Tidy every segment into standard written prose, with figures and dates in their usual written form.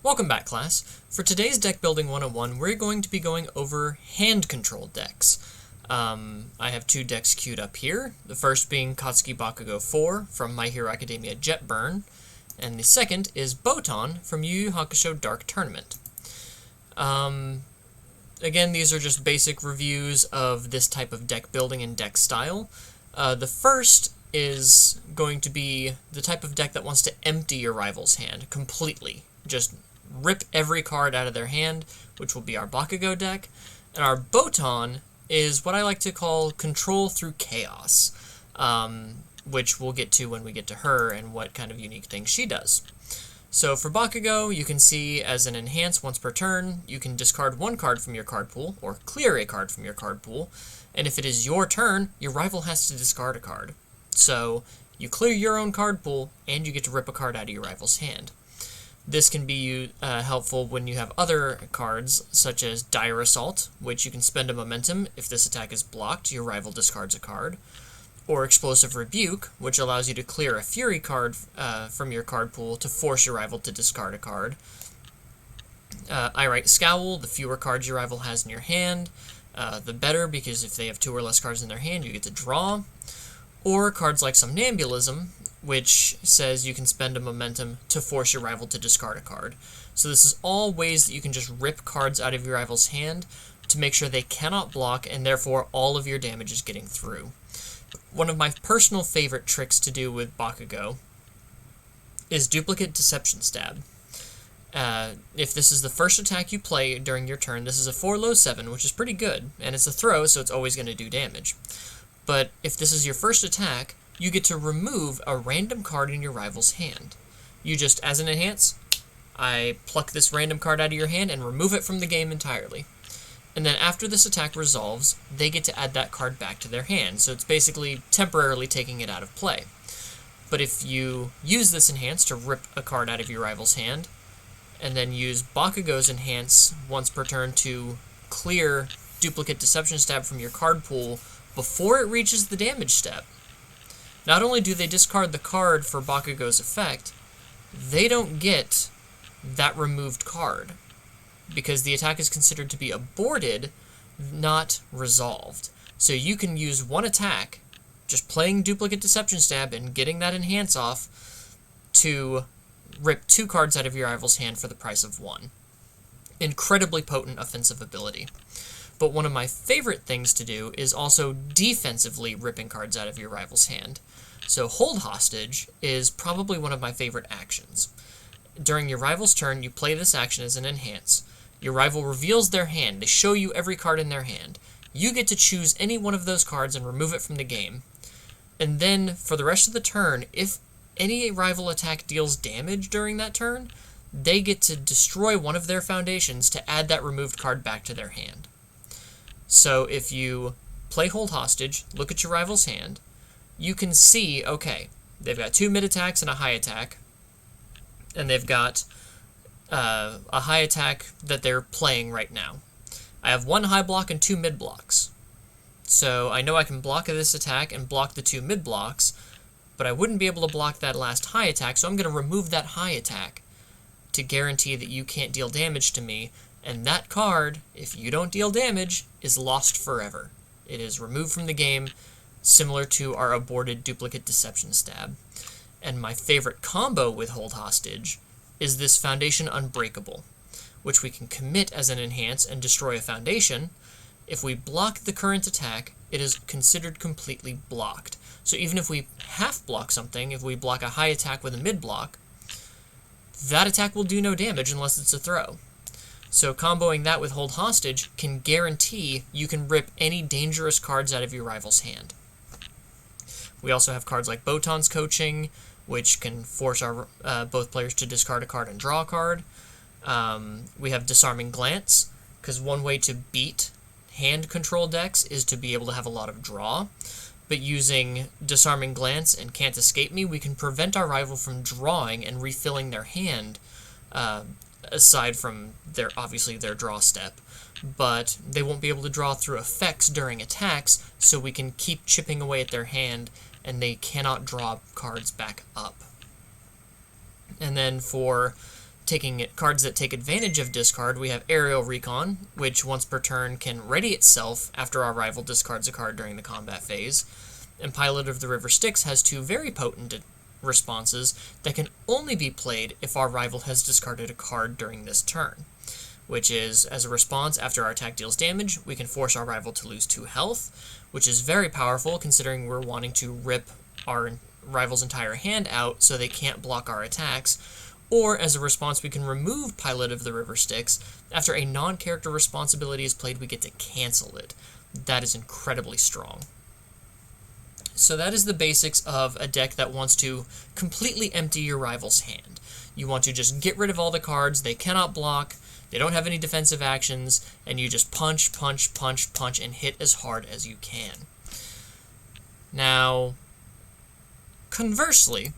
Welcome back, class. For today's Deck Building 101, we're going to be going over hand-controlled decks. I have two decks queued up here, the first being Katsuki Bakugo 4 from My Hero Academia Jetburn, and the second is Botan from Yu Yu Hakusho Dark Tournament. Again, these are just basic reviews of this type of deck building and deck style. The first is going to be the type of deck that wants to empty your rival's hand completely. Just rip every card out of their hand, which will be our Bakugo deck. And our Botan is what I like to call control through chaos, which we'll get to when we get to her and what kind of unique things she does. So for Bakugo, you can see as an enhance once per turn, you can discard one card from your card pool, or clear a card from your card pool, and if it is your turn, your rival has to discard a card. So you clear your own card pool, and you get to rip a card out of your rival's hand. This can be helpful when you have other cards, such as Dire Assault, which you can spend a momentum. If this attack is blocked, your rival discards a card. Or Explosive Rebuke, which allows you to clear a Fury card from your card pool to force your rival to discard a card. Irite Scowl, the fewer cards your rival has in your hand, the better, because if they have two or less cards in their hand, you get to draw. Or cards like Somnambulism, which says you can spend a momentum to force your rival to discard a card. So this is all ways that you can just rip cards out of your rival's hand to make sure they cannot block, and therefore all of your damage is getting through. One of my personal favorite tricks to do with Bakugo is Duplicate Deception Stab. If this is the first attack you play during your turn, this is a 4-low-7, which is pretty good, and it's a throw, so it's always going to do damage. But if this is your first attack, you get to remove a random card in your rival's hand. You just, as an enhance, I pluck this random card out of your hand and remove it from the game entirely. And then after this attack resolves, they get to add that card back to their hand, so it's basically temporarily taking it out of play. But if you use this enhance to rip a card out of your rival's hand, and then use Bakugo's enhance once per turn to clear Duplicate Deception Stab from your card pool before it reaches the damage step, not only do they discard the card for Bakugo's effect, they don't get that removed card, because the attack is considered to be aborted, not resolved. So you can use one attack, just playing Duplicate Deception Stab and getting that enhance off, to rip two cards out of your rival's hand for the price of one. Incredibly potent offensive ability. But one of my favorite things to do is also defensively ripping cards out of your rival's hand. So Hold Hostage is probably one of my favorite actions. During your rival's turn, you play this action as an enhance. Your rival reveals their hand. They show you every card in their hand. You get to choose any one of those cards and remove it from the game. And then, for the rest of the turn, if any rival attack deals damage during that turn, they get to destroy one of their foundations to add that removed card back to their hand. So if you play Hold Hostage, look at your rival's hand, you can see, okay, they've got two mid attacks and a high attack, and they've got a high attack that they're playing right now. I have one high block and two mid blocks. So I know I can block this attack and block the two mid blocks, but I wouldn't be able to block that last high attack, so I'm going to remove that high attack to guarantee that you can't deal damage to me. And that card, if you don't deal damage, is lost forever. It is removed from the game, similar to our aborted Duplicate Deception Stab. And my favorite combo with Hold Hostage is this Foundation Unbreakable, which we can commit as an enhance and destroy a foundation. If we block the current attack, it is considered completely blocked. So even if we half block something, if we block a high attack with a mid block, that attack will do no damage unless it's a throw. So comboing that with Hold Hostage can guarantee you can rip any dangerous cards out of your rival's hand. We also have cards like Botan's Coaching, which can force our both players to discard a card and draw a card. We have Disarming Glance, because one way to beat hand control decks is to be able to have a lot of draw. But using Disarming Glance and Can't Escape Me, we can prevent our rival from drawing and refilling their hand, aside from obviously their draw step. But they won't be able to draw through effects during attacks, so we can keep chipping away at their hand, and they cannot draw cards back up. And then for cards that take advantage of discard, we have Aerial Recon, which once per turn can ready itself after our rival discards a card during the combat phase. And Pilot of the River Styx has two very potent responses that can only be played if our rival has discarded a card during this turn, which is, as a response, after our attack deals damage, we can force our rival to lose 2 health, which is very powerful considering we're wanting to rip our rival's entire hand out so they can't block our attacks. Or, as a response, we can remove Pilot of the River Styx. After a non-character responsibility is played, we get to cancel it. That is incredibly strong. So that is the basics of a deck that wants to completely empty your rival's hand. You want to just get rid of all the cards, they cannot block, they don't have any defensive actions, and you just punch, punch, punch, punch, and hit as hard as you can. Now, conversely,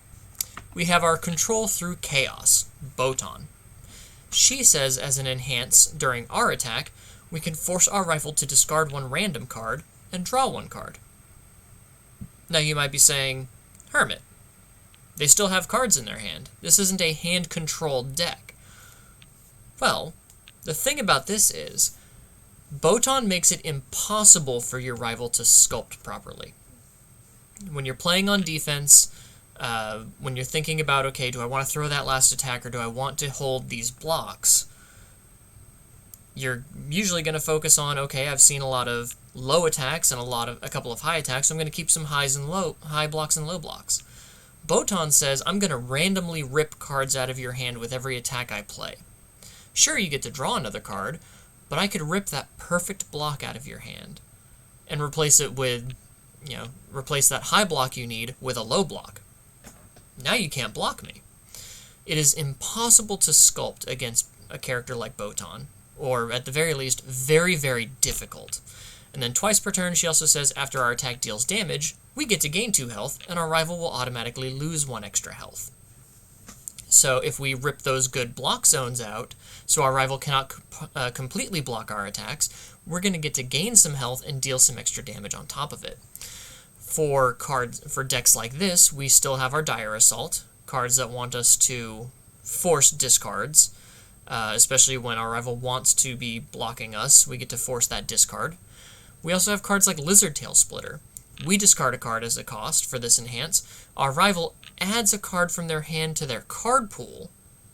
we have our Control Through Chaos, Botan. She says, as an enhance during our attack, we can force our rival to discard 1 random card and draw 1 card. Now you might be saying, Hermit, they still have cards in their hand. This isn't a hand-controlled deck. Well, the thing about this is, Botan makes it impossible for your rival to sculpt properly. When you're playing on defense, when you're thinking about, okay, do I want to throw that last attack or do I want to hold these blocks? You're usually going to focus on, okay, I've seen a lot of low attacks and a couple of high attacks, so I'm going to keep some high blocks and low blocks. Botan says, I'm going to randomly rip cards out of your hand with every attack I play. Sure, you get to draw another card, but I could rip that perfect block out of your hand and replace it with, replace that high block you need with a low block. Now you can't block me. It is impossible to sculpt against a character like Botan, or at the very least, very, very difficult. And then twice per turn, she also says, after our attack deals damage, we get to gain 2 health, and our rival will automatically lose 1 extra health. So if we rip those good block zones out, so our rival cannot completely block our attacks, we're going to get to gain some health and deal some extra damage on top of it. For decks like this, we still have our Dire Assault, cards that want us to force discards, especially when our rival wants to be blocking us, we get to force that discard. We also have cards like Lizard Tail Splitter. We discard a card as a cost for this enhance. Our rival adds a card from their hand to their card pool,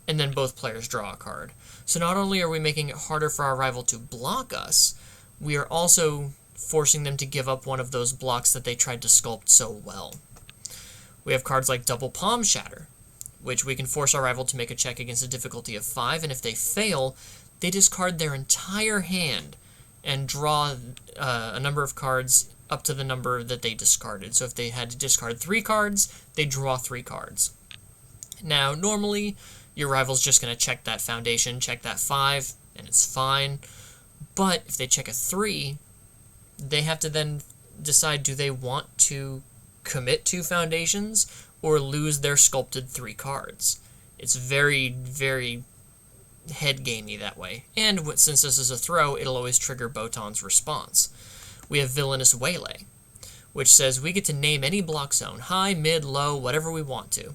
and then both players draw a card. So not only are we making it harder for our rival to block us, we are also forcing them to give up one of those blocks that they tried to sculpt so well. We have cards like Double Palm Shatter, which we can force our rival to make a check against a difficulty of 5, and if they fail, they discard their entire hand and draw a number of cards up to the number that they discarded. So if they had to discard 3 cards, they draw 3 cards. Now, normally, your rival's just going to check that foundation, check that 5, and it's fine. But if they check a 3, they have to then decide, do they want to commit 2 foundations or lose their sculpted 3 cards? It's very, very head-gamey that way. And since this is a throw, it'll always trigger Botan's response. We have Villainous Waylay, which says we get to name any block zone, high, mid, low, whatever we want to.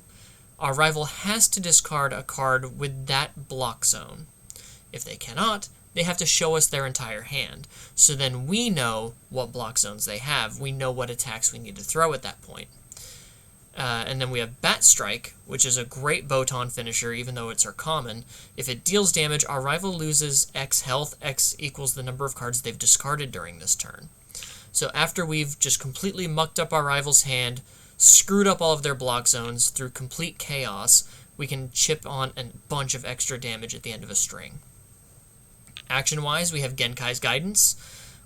Our rival has to discard a card with that block zone. If they cannot, they have to show us their entire hand. So then we know what block zones they have. We know what attacks we need to throw at that point. And then we have Bat Strike, which is a great Botan finisher, even though it's our common. If it deals damage, our rival loses X health. X equals the number of cards they've discarded during this turn. So after we've just completely mucked up our rival's hand, screwed up all of their block zones through complete chaos, we can chip on a bunch of extra damage at the end of a string. Action-wise, we have Genkai's Guidance.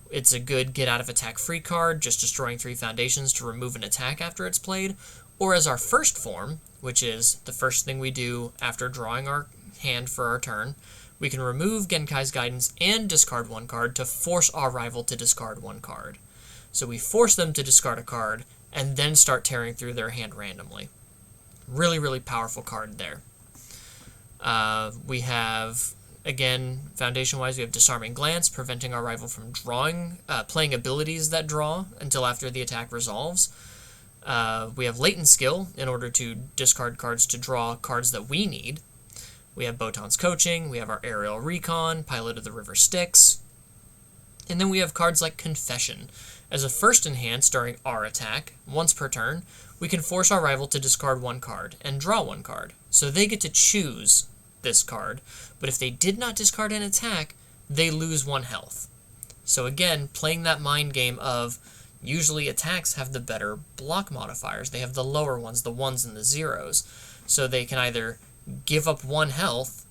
It's a good get-out-of-attack-free card, just destroying 3 foundations to remove an attack after it's played. Or as our first form, which is the first thing we do after drawing our hand for our turn, we can remove Genkai's Guidance and discard 1 card to force our rival to discard 1 card. So we force them to discard a card, and then start tearing through their hand randomly. Really, really powerful card there. We have, again, foundation-wise, we have Disarming Glance, preventing our rival from playing abilities that draw until after the attack resolves. We have Latent Skill, in order to discard cards to draw cards that we need. We have Botan's Coaching, we have our Aerial Recon, Pilot of the River Styx, and then we have cards like Confession. As a first in hand during our attack, once per turn, we can force our rival to discard one card and draw one card. So they get to choose this card, but if they did not discard an attack, they lose 1 health. So again, playing that mind game of usually attacks have the better block modifiers. They have the lower ones, the 1s and the 0s. So they can either give up 1 health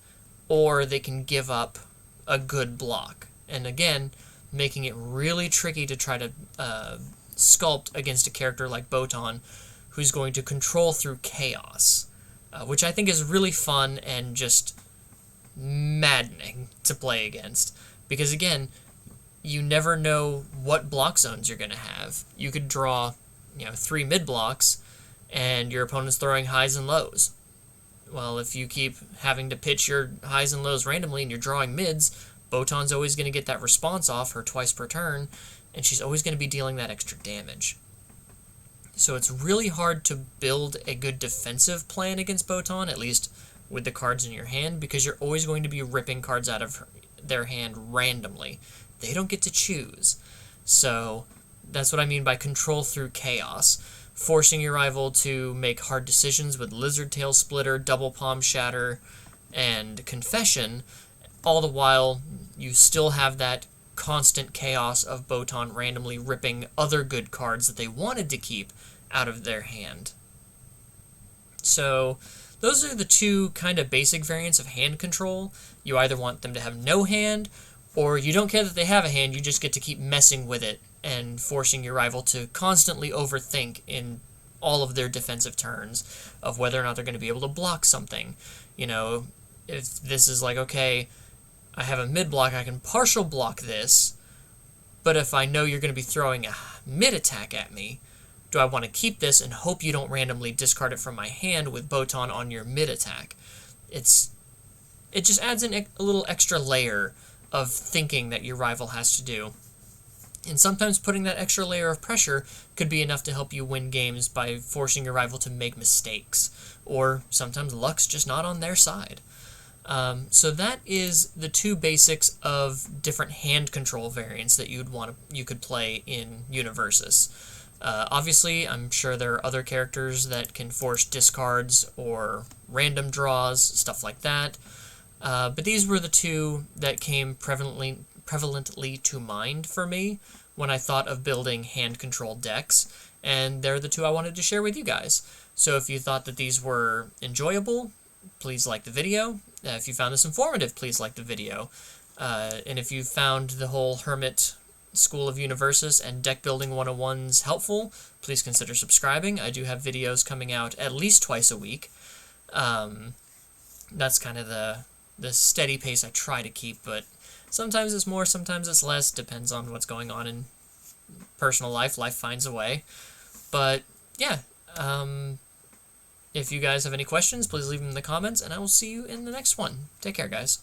or they can give up a good block. And again, making it really tricky to try to sculpt against a character like Botan, who's going to control through chaos, which I think is really fun and just maddening to play against. Because again, you never know what block zones you're going to have. You could draw, 3 mid blocks, and your opponent's throwing highs and lows. Well, if you keep having to pitch your highs and lows randomly and you're drawing mids, Botan's always going to get that response off her twice per turn, and she's always going to be dealing that extra damage. So it's really hard to build a good defensive plan against Botan, at least with the cards in your hand, because you're always going to be ripping cards out of their hand randomly. They don't get to choose. So that's what I mean by control through chaos. Forcing your rival to make hard decisions with Lizard Tail Splitter, Double Palm Shatter, and Confession. All the while, you still have that constant chaos of Botan randomly ripping other good cards that they wanted to keep out of their hand. So those are the 2 kind of basic variants of hand control. You either want them to have no hand, or you don't care that they have a hand, you just get to keep messing with it and forcing your rival to constantly overthink in all of their defensive turns of whether or not they're going to be able to block something. If this is like, okay, I have a mid block, I can partial block this, but if I know you're going to be throwing a mid attack at me, do I want to keep this and hope you don't randomly discard it from my hand with Botan on your mid attack? It just adds in a little extra layer of thinking that your rival has to do. And sometimes putting that extra layer of pressure could be enough to help you win games by forcing your rival to make mistakes, or sometimes luck's just not on their side. So that is the 2 basics of different hand control variants that you could play in Universus. Obviously, I'm sure there are other characters that can force discards or random draws, stuff like that. But these were the 2 that came prevalently to mind for me when I thought of building hand control decks, and they're the 2 I wanted to share with you guys. So if you thought that these were enjoyable, please like the video. If you found this informative, please like the video. And if you found the whole Hermit School of Universus and Deck Building 101s helpful, please consider subscribing. I do have videos coming out at least twice a week. That's kind of the steady pace I try to keep, but sometimes it's more, sometimes it's less, depends on what's going on in personal life. Life finds a way. But yeah, if you guys have any questions, please leave them in the comments, and I will see you in the next one. Take care, guys.